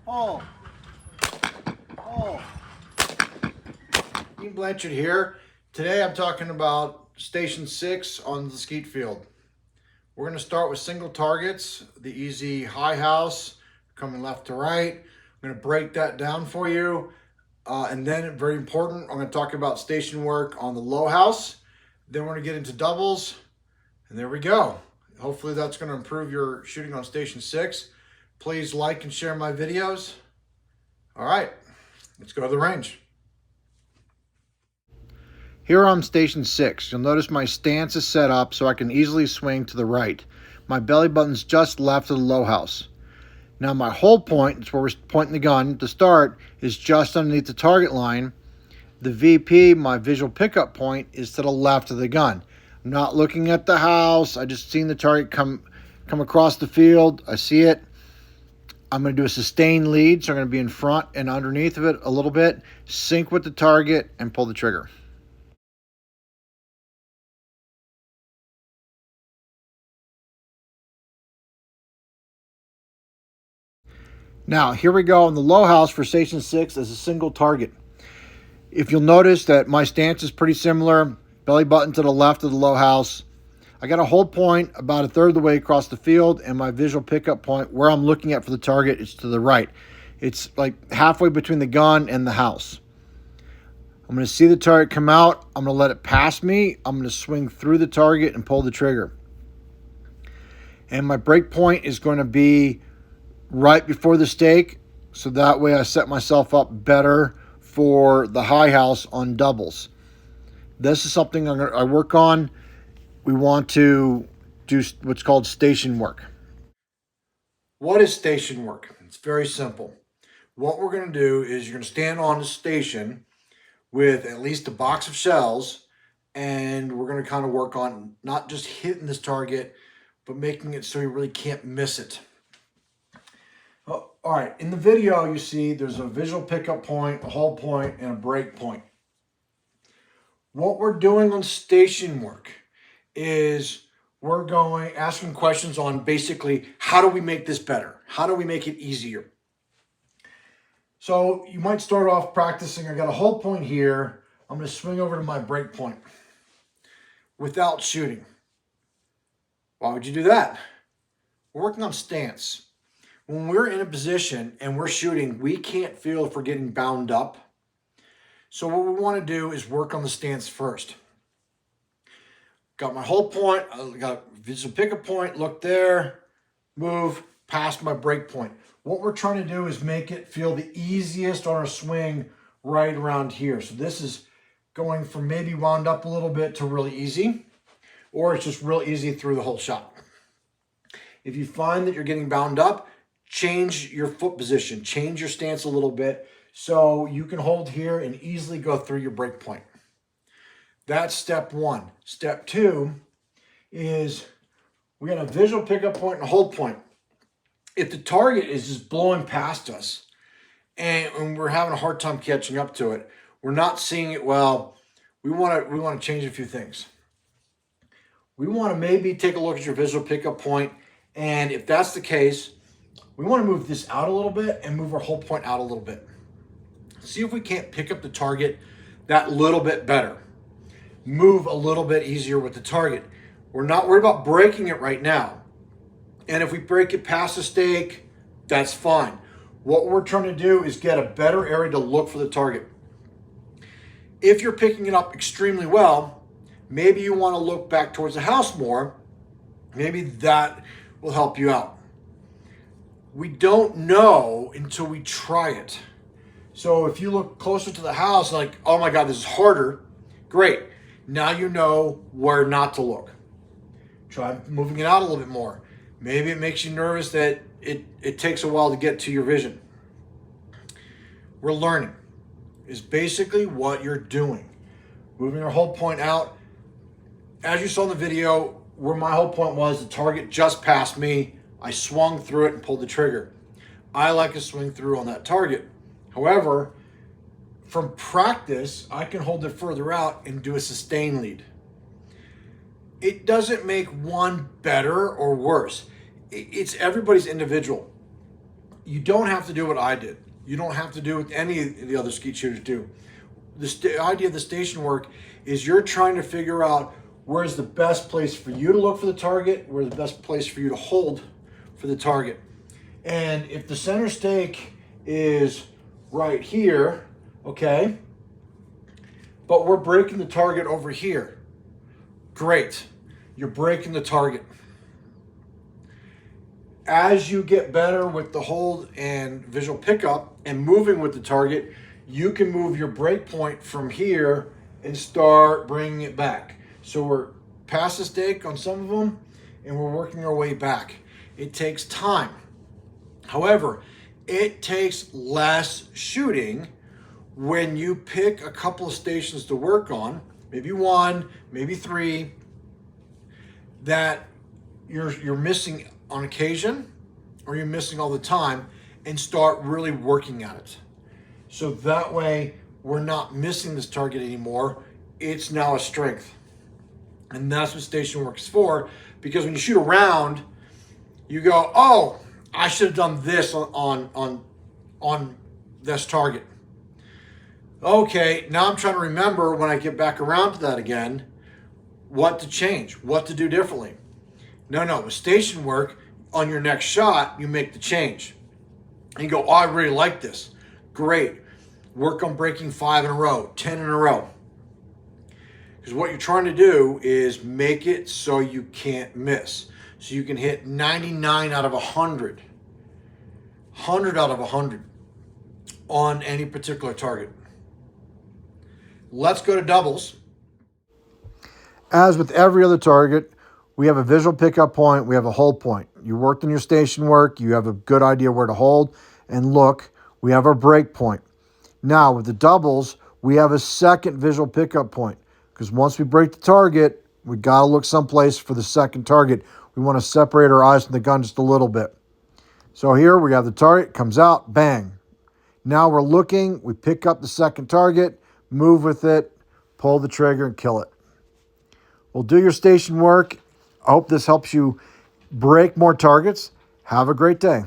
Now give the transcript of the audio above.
Hold. Blanchard here. Today I'm talking about Station 6 on the Skeet field. We're going to start with single targets, the easy high house, coming left to right. I'm going to break that down for you. And then, very important, I'm going to talk about station work on the low house. Then we're going to get into doubles. And there we go. Hopefully that's going to improve your shooting on Station 6. Please like and share my videos. All right, let's go to the range. Here on Station 6, you'll notice my stance is set up so I can easily swing to the right. My belly button's just left of the low house. Now my hold point, it's where we're pointing the gun to start, is just underneath the target line. The VP, my visual pickup point, is to the left of the gun. I'm not looking at the house. I just seen the target come across the field. I see it. I'm going to do a sustained lead, so I'm going to be in front and underneath of it a little bit, sync with the target, and pull the trigger. Now, here we go on the low house for Station 6 as a single target. If you'll notice that my stance is pretty similar, belly button to the left of the low house. I got a hold point about a third of the way across the field, and my visual pickup point where I'm looking at for the target is to the right. It's like halfway between the gun and the house. I'm going to see the target come out. I'm going to let it pass me. I'm going to swing through the target and pull the trigger. And my break point is going to be right before the stake, so that way I set myself up better for the high house on doubles. This is something I work on. We want to do what's called station work. What is station work? It's very simple. What we're going to do is you're going to stand on the station with at least a box of shells, and we're going to kind of work on not just hitting this target, but making it so you really can't miss it. Oh, all right, in the video you see there's a visual pickup point, a hold point, and a break point. What we're doing on station work is we're asking questions on basically how do we make this better? How do we make it easier? So you might start off practicing. I got a hold point here. I'm going to swing over to my break point without shooting. Why would you do that? We're working on stance. When we're in a position and we're shooting, we can't feel if we're getting bound up. So what we want to do is work on the stance first. Got my hold point, I got a visual pickup point, look there, move, past my break point. What we're trying to do is make it feel the easiest on our swing right around here. So this is going from maybe wound up a little bit to really easy, or it's just real easy through the whole shot. If you find that you're getting bound up, change your foot position, change your stance a little bit so you can hold here and easily go through your break point. That's step one. Step two is we got a visual pickup point and a hold point. If the target is just blowing past us and we're having a hard time catching up to it, we're not seeing it well, we want to change a few things. We want to maybe take a look at your visual pickup point, and if that's the case, we want to move this out a little bit and move our hold point out a little bit. See if we can't pick up the target that little bit better. Move a little bit easier with the target. We're not worried about breaking it right now. And if we break it past the stake, that's fine. What we're trying to do is get a better area to look for the target. If you're picking it up extremely well, maybe you want to look back towards the house more. Maybe that will help you out. We don't know until we try it. So if you look closer to the house, like, oh my God, this is harder, great. Now you know where not to look. Try moving it out a little bit more. Maybe it makes you nervous that it takes a while to get to your vision. We're learning is basically what you're doing. Moving our hold point out. As you saw in the video, where my hold point was, the target just passed me. I swung through it and pulled the trigger. I like to swing through on that target. However, from practice, I can hold it further out and do a sustained lead. It doesn't make one better or worse. It's everybody's individual. you don't have to do what I did. You don't have to do what any of the other skeet shooters do. The idea of the station work is you're trying to figure out where's the best place for you to look for the target, where's the best place for you to hold for the target. And if the center stake is right here, okay, but we're breaking the target over here, great, you're breaking the target. As you get better with the hold and visual pickup and moving with the target, you can move your break point from here and start bringing it back. So we're past the stake on some of them and we're working our way back. It takes time. However, it takes less shooting when you pick a couple of stations to work on, maybe one, maybe three, that you're missing on occasion or you're missing all the time, and start really working at it. So that way we're not missing this target anymore. It's now a strength. And that's what station work is for, because when you shoot around, you go, oh, I should have done this on this target. Okay, now I'm trying to remember when I get back around to that again, what to change, what to do differently. No, with station work, on your next shot, you make the change. And you go, oh, I really like this. Great. Work on breaking 5 in a row, 10 in a row. Because what you're trying to do is make it so you can't miss. So you can hit 99 out of 100. 100 out of 100 on any particular target. Let's go to doubles. As with every other target, we have a visual pickup point, we have a hold point. You worked on your station work, you have a good idea where to hold and look. We have our break point. Now with the doubles, we have a second visual pickup point, because once we break the target, we got to look someplace for the second target. We want to separate our eyes from the gun just a little bit. So here we have the target, comes out, bang. Now we're looking, we pick up the second target, move with it, pull the trigger and kill it. We'll do your station work. I hope this helps you break more targets. Have a great day.